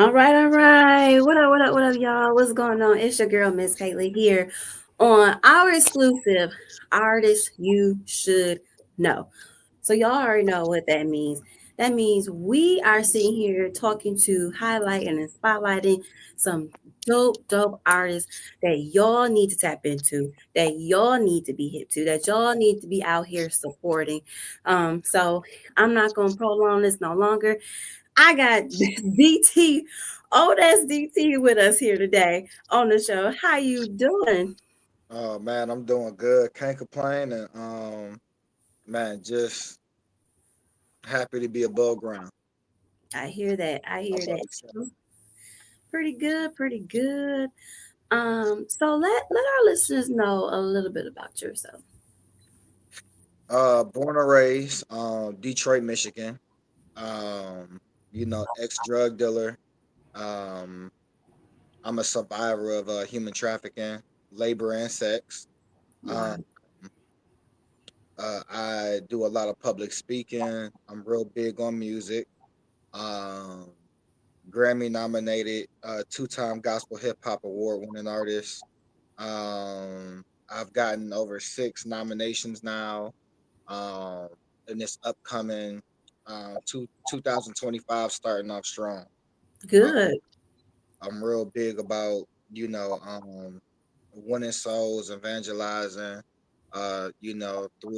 All right, all right. What up, y'all? What's going on? It's your girl, Miss Kaylee, here on our exclusive Artist You Should Know. So, y'all already know what that means. That means we are sitting here talking to, highlighting, and spotlighting some dope artists that y'all need to tap into, that y'all need to be hip to, that y'all need to be out here supporting. So, I'm not going to prolong this no longer. I got DT, old ass DT with us here today on the show. How you doing? Oh man, I'm doing good. Can't complain, and man, just happy to be above ground. I hear that. I How hear about that yourself? too. Pretty good, pretty good. So let our listeners know a little bit about yourself. Born and raised, Detroit, Michigan. Um, ex drug dealer. Um, I'm a survivor of human trafficking, labor, and sex. Um, Wow. I do a lot of public speaking. I'm real big on music. Um, Grammy nominated, two-time gospel hip hop award winning artist. I've gotten over six nominations now. Um, in this upcoming 2025 starting off strong. Uh, Good. I'm real big about winning souls, evangelizing, through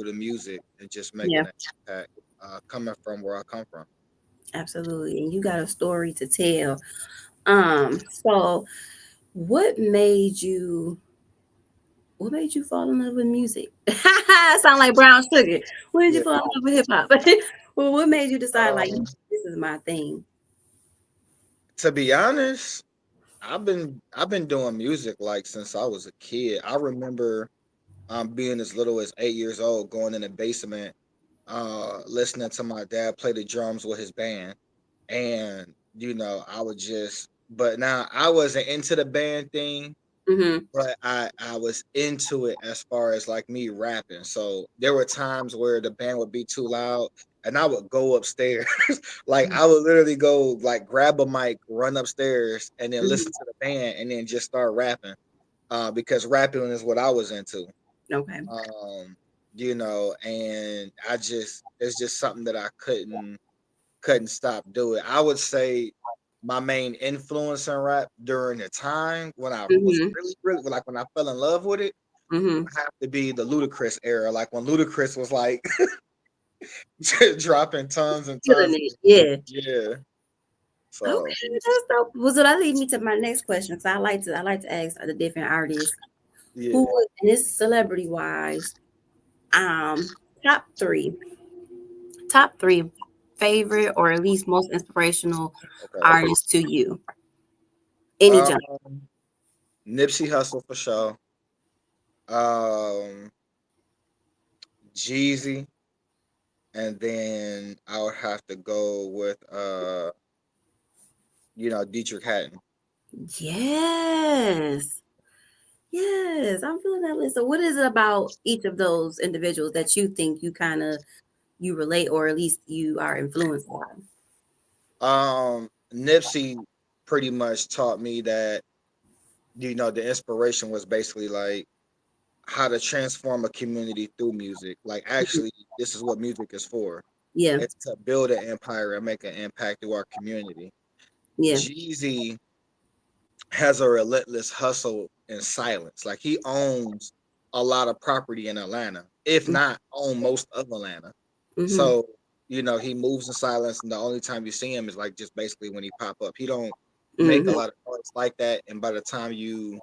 the music and just Yeah, making an impact. Coming from where I come from. absolutely. And you got a story to tell. So what made you what made you fall in love with music? Sound like brown sugar. When did you Yeah. fall in love with hip hop? Well, what made you decide like Um, this is my thing? to be honest, I've been doing music like since I was a kid. I remember being as little as 8 years old, going in the basement, listening to my dad play the drums with his band, and I would just. But now I wasn't into the band thing, Mm-hmm. but I was into it as far as like me rapping. So there were times where the band would be too loud, and I would go upstairs. Like I would literally go like grab a mic, run upstairs, and then Mhm. listen to the band, and then just start rapping. Because rapping is what I was into. Okay. Um, and I just it's just something that I couldn't stop doing. I would say my main influence in rap during the time when I was Mhm. really like when I fell in love with it Mhm. would have to be the Ludacris era, like when Ludacris was like dropping tons and Feeling tons. it. Yeah. Yeah. So Okay, that's dope. Well, so that leads me to my next question. So I like to ask the different artists who yeah. would, and this celebrity wise, um, top three, top three favorite or at least most inspirational Okay. artists to you. Any genre. Um, Nipsey Hussle for sure. Um, Jeezy, and then I would have to go with Dietrich Hatton. Yes. Yes. I'm feeling that list. So what is it about each of those individuals that you think you kind of you relate or at least you are influenced by? Nipsey pretty much taught me that the inspiration was basically like how to transform a community through music. Like Mhm. actually, this is what music is for. Yeah. It's to build an empire and make an impact through our community. Yeah. Jeezy has a relentless hustle in silence. Like he owns a lot of property in Atlanta, if not own most of Atlanta. Mm-hmm. So, he moves in silence, and the only time you see him is like just basically when he pop up. He don't make a Mm-hmm. lot of noise like that. And by the time you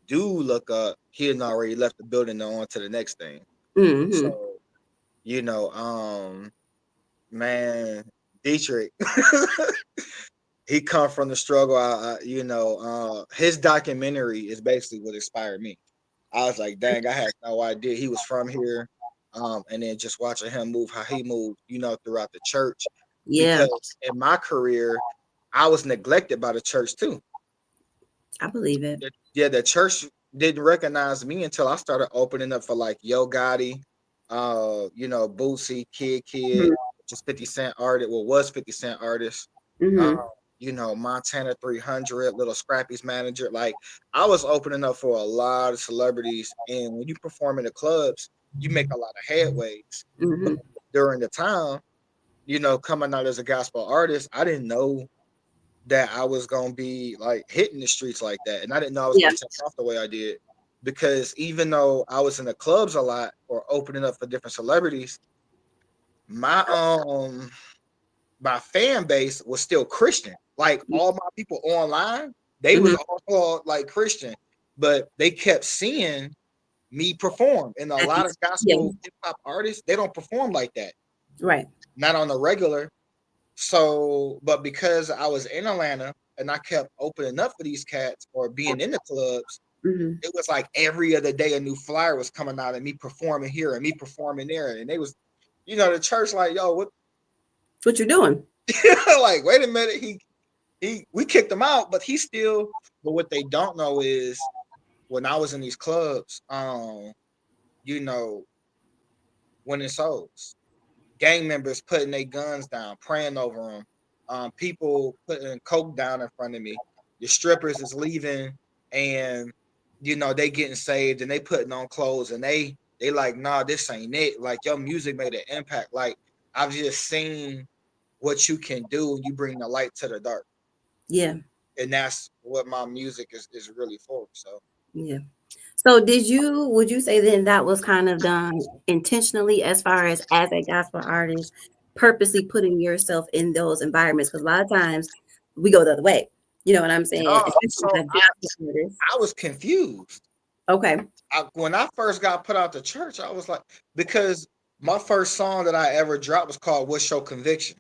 do look up, he had already left the building and on to the next thing. So, Mm-hmm. you know, um, man, Dietrich, he come from the struggle. His documentary is basically what inspired me. I was like, dang, I had no idea he was from here. And then just watching him move, how he moved, throughout the church. Yeah, Because in my career, I was neglected by the church too. I believe it. Yeah, the church didn't recognize me until I started opening up for like Yo Gotti, Bootsy, Kid, Mhm. just 50 Cent artist, well, was 50 Cent artist. Mhm. Montana 300, Little Scrappy's manager. Like I was opening up for a lot of celebrities, and when you perform in the clubs, you make a lot of headways. But Mm-hmm. during the time, coming out as a gospel artist, I didn't know that I was gonna be like hitting the streets like that, and I didn't know I was Yeah. gonna take off the way I did. Because even though I was in the clubs a lot or opening up for different celebrities, my my fan base was still Christian. Like all my people online, they was Mm-hmm. all like Christian, but they kept seeing me perform. And a lot of Yeah. gospel hip hop artists, they don't perform like that, Right. not on the regular. So, but because I was in Atlanta and I kept opening up for these cats or being in the clubs, Mm-hmm. it was like every other day a new flyer was coming out and me performing here and me performing there. And they was, the church like, yo, what What you doing? like, wait a minute, we kicked him out, but he still. But what they don't know is when I was in these clubs, you know, winning souls, gang members putting their guns down, praying over them, people putting coke down in front of me. Your strippers is leaving, and they getting saved, and they putting on clothes, and they like, nah, this ain't it. Like your music made an impact. Like I've just seen what you can do when you bring the light to the dark. Yeah. And that's what my music is really for. So Yeah. So would you say then that was kind of done intentionally as far as a gospel artist, purposely putting yourself in those environments? Because a lot of times we go the other way. You know what I'm saying? no, Especially so as a gospel artist. I was confused. Okay. When I first got put out to church, I was like, because my first song that I ever dropped was called "What's Your Conviction."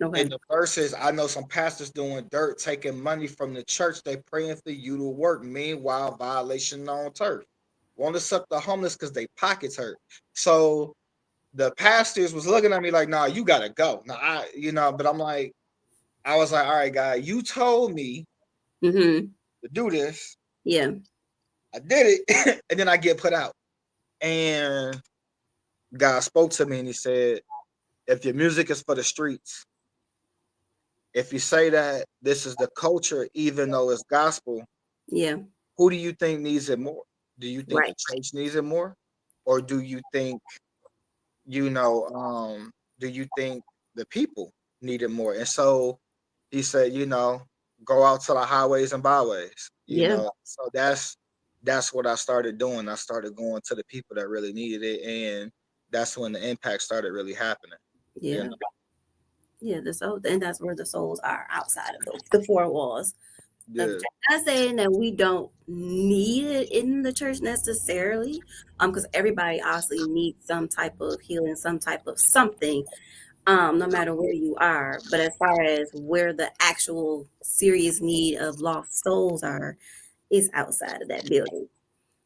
Okay. And the verses, I know some pastors doing dirt, taking money from the church. They praying for you to work. Meanwhile, violation on turf. Want to suck the homeless because they pockets hurt. So the pastors was looking at me like, "Nah, you gotta go." Now but I'm like, I was like, "All right, guy, you told me Mm-hmm. to do this. Yeah. I did it, and then I get put out." And God spoke to me and He said, "If your music is for the streets, if you say that this is the culture, even though it's gospel, Yeah. who do you think needs it more? Do you think the Right. church needs it more, or do you think you know do you think the people need it more?" And so He said, go out to the highways and byways. Yeah. So that's what I started doing. I started going to the people that really needed it, and that's when the impact started really happening. You Yeah. know, Yeah. The soul, and that's where the souls are outside of the four walls of the yeah, church. Not saying that we don't need it in the church necessarily, because everybody obviously needs some type of healing, some type of something, no matter where you are. But as far as where the actual serious need of lost souls are, is outside of that building.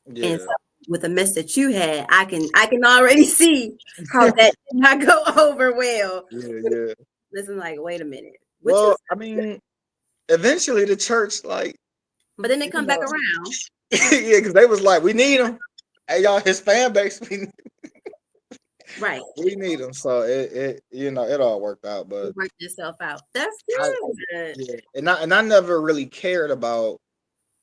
And yeah, so with the mess that you had, I can already see how that did not go over well. yeah, yeah. Listen, like, wait a minute, which Well, was, I mean, eventually the church, like, but then they you come back know, around. yeah, because they was like, we need him. Hey, y'all, his fan base, Right. we need him. So it all worked out. It But worked itself out. That's I, good. yeah, and I never really cared about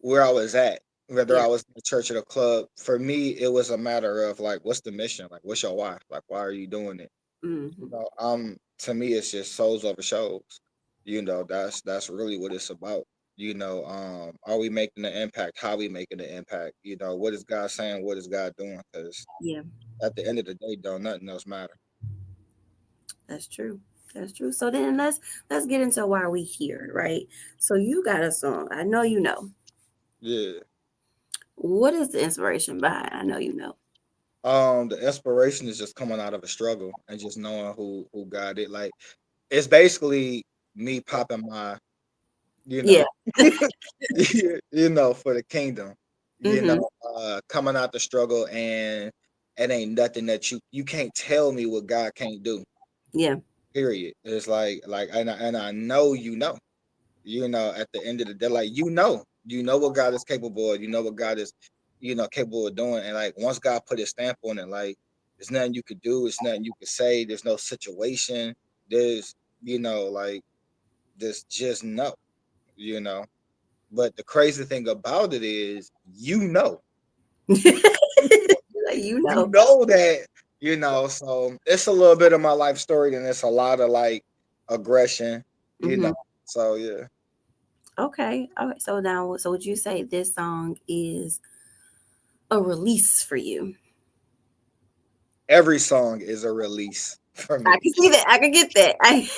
where I was at, whether Yeah. I was in the church or the club. For me, it was a matter of like, what's the mission? Like, what's your why? Like, why are you doing it? Hmm. To me, it's just souls over shows. That's really what it's about. Are we making the impact? How we making the impact? What is God saying? What is God doing? Because Yeah, at the end of the day, don't nothing else matter. that's true. That's true. So then let's get into why we here, right? So you got a song. I know you know. Yeah. What is the inspiration behind? I know you know. The inspiration is just coming out of a struggle and just knowing who God is. Like it's basically me popping my, you Yeah. know, for the kingdom. Hmm. Coming out the struggle, and it ain't nothing that you can't tell me what God can't do. Yeah. Period. It's like and I know at the end of the day, like what God is capable of, what God is, capable of doing. And like once God put his stamp on it, like there's nothing you could do, it's nothing you could say, there's no situation, there's like just know, you know. But the crazy thing about it is, You you know. know that, so it's a little bit of my life story, and it's a lot of like aggression, you know. Hmm. So yeah, Okay. All right. So now, so would you say this song is a release for you? every song is a release for I me. can see that. I can get that. I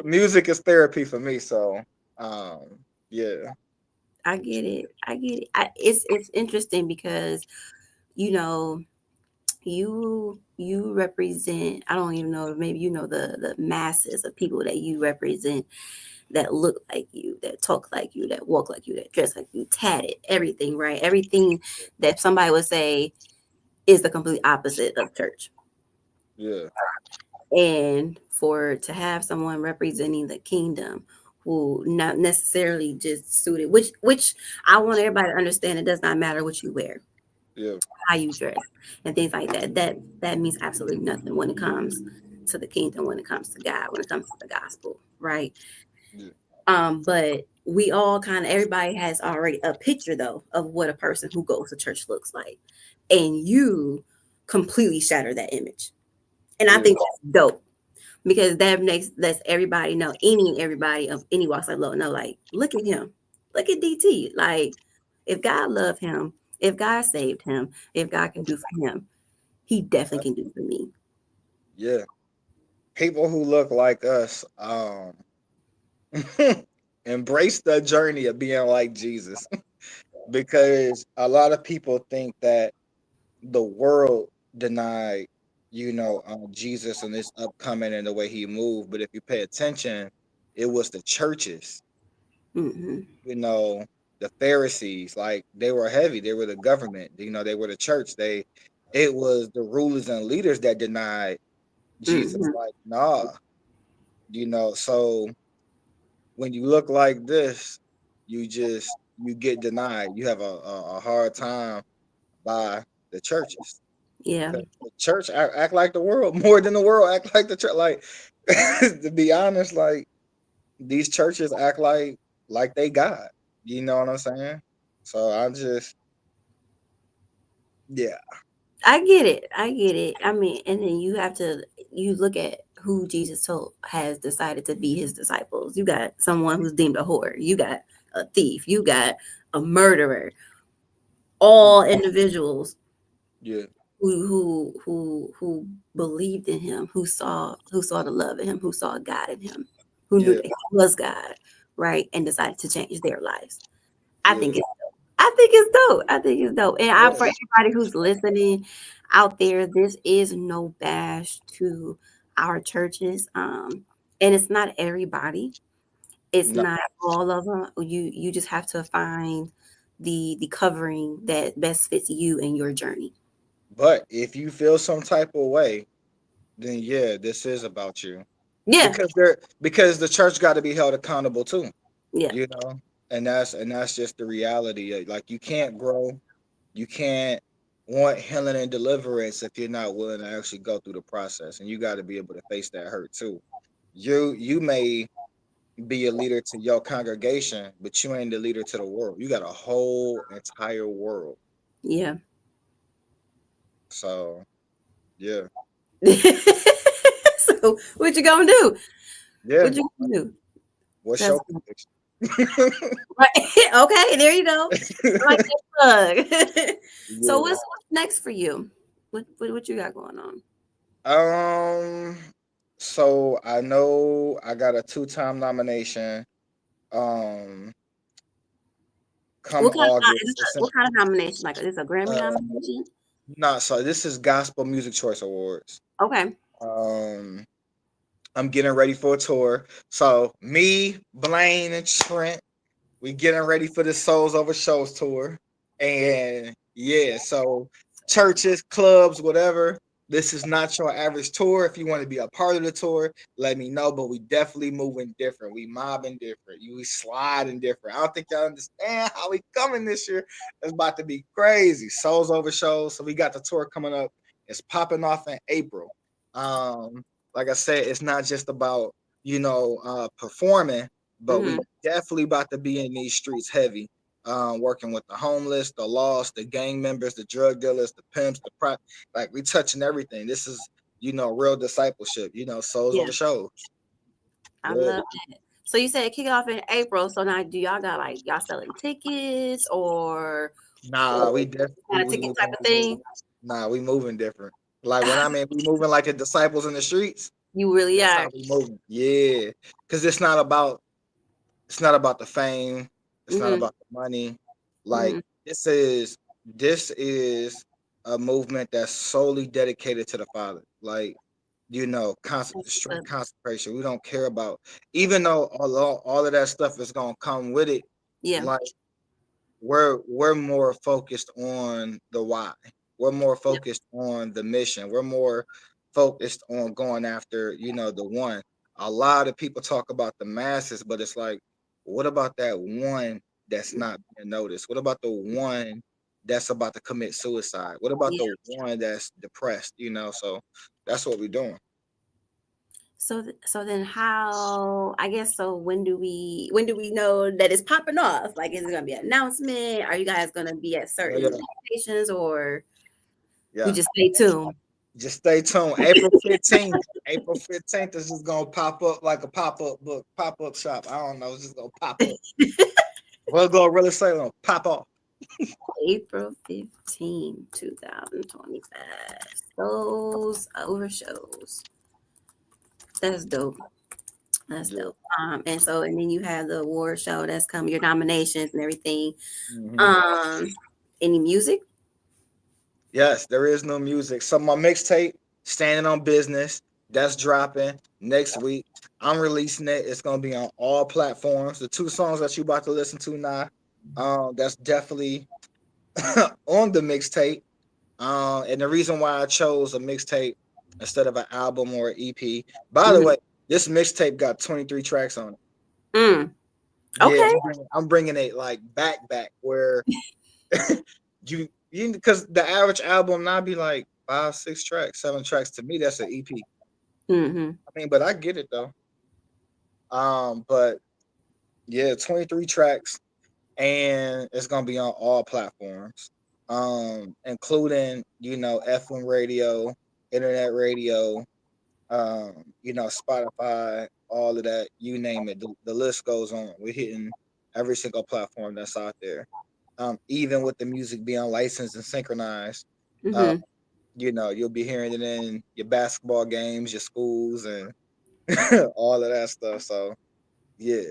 Music is therapy for me. So, um, yeah, I get it. I get it. It's interesting because you know you represent. I don't even know. Maybe you know the masses of people that you represent that look like you, that talk like you, that walk like you, that dress like you, tatted, everything, right? Everything that somebody would say is the complete opposite of church. yeah, And for to have someone representing the kingdom who not necessarily just suited, which I want everybody to understand, it does not matter what you wear, yeah, how you dress, and things like that. That means absolutely nothing when it comes to the kingdom, when it comes to God, when it comes to the gospel, right? yeah, But we all kind of everybody has already a picture though of what a person who goes to church looks like. And you completely shatter that image. And I yeah, think that's dope because that makes lets everybody know, any and everybody of any walks of life know, like, look at him. Look at DT. Like, if God loved him, if God saved him, if God can do for him, he definitely can do for me. yeah. People who look like us, embrace the journey of being like Jesus, because a lot of people think that the world denied, Jesus and his upcoming and the way he moved. But if you pay attention, it was the churches, Hmm. you know, the Pharisees, like they were heavy. They were the government, they were the church. It was the rulers and leaders that denied Jesus. Hmm. Like, nah, so when you look like this, you get denied. You have a hard time by the churches. Yeah, 'Cause the church act like the world more than the world act like the church. Like, to be honest, like these churches act like they God. You know what I'm saying? So I just, yeah, I get it. I get it. I mean, and then you look at who Jesus told has decided to be his disciples. You got someone who's deemed a whore. You got a thief. You got a murderer. All individuals yeah, who believed in him, who saw the love in him, who saw God in him, who knew yeah, that he was God, right, and decided to change their lives. I yeah, think it's dope. I think it's dope. I think it's dope. And yeah. for everybody who's listening out there, this is no bash to our churches. And it's not everybody. It's No, not all of them. You just have to find the covering that best fits you and your journey. but if you feel some type of way, then yeah, this is about you, Yeah. because the church got to be held accountable too. Yeah. You know, and that's just the reality. Like, you can't grow, you can't want healing and deliverance if you're not willing to actually go through the process, and you got to be able to face that hurt too. You may be a leader to your congregation, but you ain't the leader to the world. You got a whole entire world. Yeah. So yeah, So what you gonna do? yeah. What you gonna do? What's That's your conviction? right. Okay, there you go. I like that plug. So Yeah. what's next for you? What you got going on? Um. So I know I got a two-time nomination. Um. Come What kind of August, it's in, what kind of nomination? Like, is this a Grammy uh nomination? no, so this is Gospel Music Choice Awards. Okay. Um. I'm getting ready for a tour. So me, Blaine, and Trent, we getting ready for the Souls Over Shows tour. And yeah, so churches, clubs, whatever. This is not your average tour. If you want to be a part of the tour, let me know. But we definitely moving different. We mobbing different. We sliding different. I don't think y'all understand how we coming this year. It's about to be crazy. Souls Over Shows. So we got the tour coming up. It's popping off in April. Um, like I said, it's not just about performing, but we Mm-hmm. definitely about to be in these streets heavy. Working with the homeless, the lost, the gang members, the drug dealers, the pimps, like we touching everything. This is, real discipleship, souls Yeah, over shows. I Yeah. love that. So you said kick off in April. So now, do y'all got like y'all selling tickets Nah, or we def kind of we ticket we type gonna of be moving. thing? Nah, we moving different. Like when I mean we moving like the disciples in the streets, You really that's are. how we moving. Yeah. Cause it's not about the fame. It's not Mm-hmm. about the money. Like Mm-hmm. this is a movement that's solely dedicated to the Father. Like, strict consecration. We don't care about, even though all of that stuff is gonna come with it. Yeah. Like we're more focused on the why. We're more Yeah. focused on the mission. We're more focused on going after, the one. A lot of people talk about the masses, but it's like, what about that one that's not being noticed? What about the one that's about to commit suicide? What about Yeah. the one that's depressed? So that's what we're doing. So then how, I guess, so when do we know that it's popping off? Like, is it gonna be an announcement? Are you guys gonna be at Oh yeah, certain locations, or we yeah. just stay tuned? Just stay tuned. April 15th. April 15th is just gonna pop up like a pop-up book, pop-up shop. I don't know. It's just gonna pop up. We'll go really say gonna pop off. April 15, 2025. Shows over shows. That's dope. That's Yeah. dope. And then you have the award show that's coming, your nominations and everything. Hmm. Um, any music? Yes, there is no music. So my mixtape, Standing on Business, that's dropping next week. I'm releasing it. It's gonna be on all platforms. The two songs that you about to listen to now, that's definitely on the mixtape. And the reason why I chose a mixtape instead of an album or an EP. By the Mm-hmm. way, this mixtape got 23 tracks on it. Mm. Yeah, Okay. I'm bringing it like back where you because the average album now be like 5, 6 tracks, 7 tracks. To me, that's an EP. Mm-hmm. I mean, but I get it though. But yeah, 23 tracks, and it's gonna be on all platforms, including FM radio, internet radio, Spotify, all of that, you name it. The list goes on. We're hitting every single platform that's out there. Even with the music being licensed and synchronized, uh, Mm-hmm. you'll be hearing it in your basketball games, your schools, and all of that stuff. So yeah,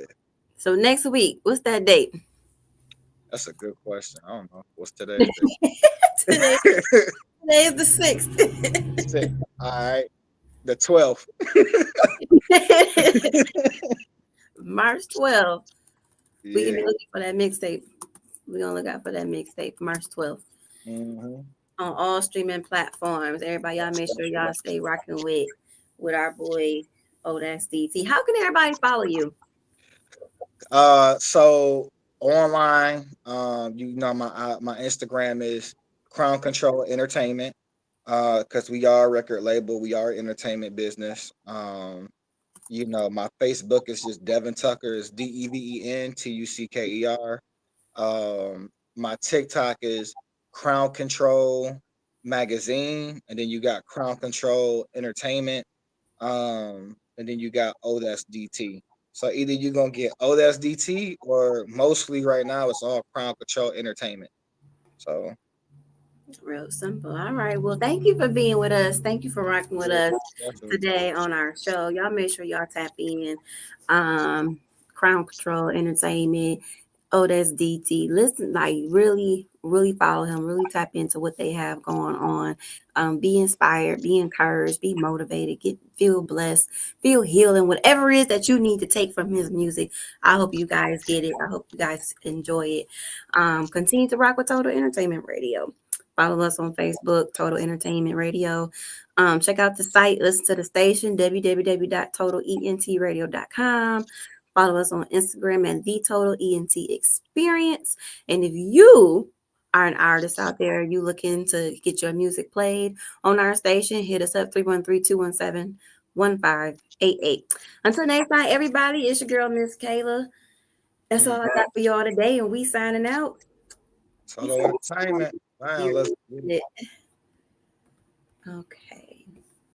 So next week, what's that date? that's a good question. I don't know what's today's Today, date. today is the 6th. Sick. All right, the 12th. March 12th. We can Yeah. be looking for that mixtape. We're gonna look out for that mixtape, March 12th. Hmm. On all streaming platforms. Everybody, y'all make sure y'all stay rocking with our boy Odax DT. How can everybody follow you? So online, my Instagram is Crown Control Entertainment. Because we are a record label, we are entertainment business. My Facebook is just Devin Tucker, is DEVENTUCKER. My TikTok is Crown Control Magazine, and then you got Crown Control Entertainment, and then you got Odas DT. So either you're gonna get Odas DT, or mostly right now it's all Crown Control Entertainment. So Real simple. All right. Well, thank you for being with us. Thank you for rocking with yeah, us definitely. today on our show. Y'all make sure y'all tap in. Um, Crown Control Entertainment. Oh, that's DT. Listen, like really, really follow him. Really tap into what they have going on. Be inspired. Be encouraged. Be motivated. Feel blessed. Feel healing. Whatever it is that you need to take from his music. I hope you guys get it. I hope you guys enjoy it. Continue to rock with Total Entertainment Radio. Follow us on Facebook, Total Entertainment Radio. Check out the site, listen to the station, www.totaleNTradio.com. Follow us on Instagram at The Total ENT Experience. And if you are an artist out there, you looking to get your music played on our station, hit us up 313-217-1037. 1588. Until next time, everybody, it's your girl, Miss Kayla. That's all Mm. I got for y'all today, and we signing out. Peace Solo entertainment. out. Man, let's Period. Okay.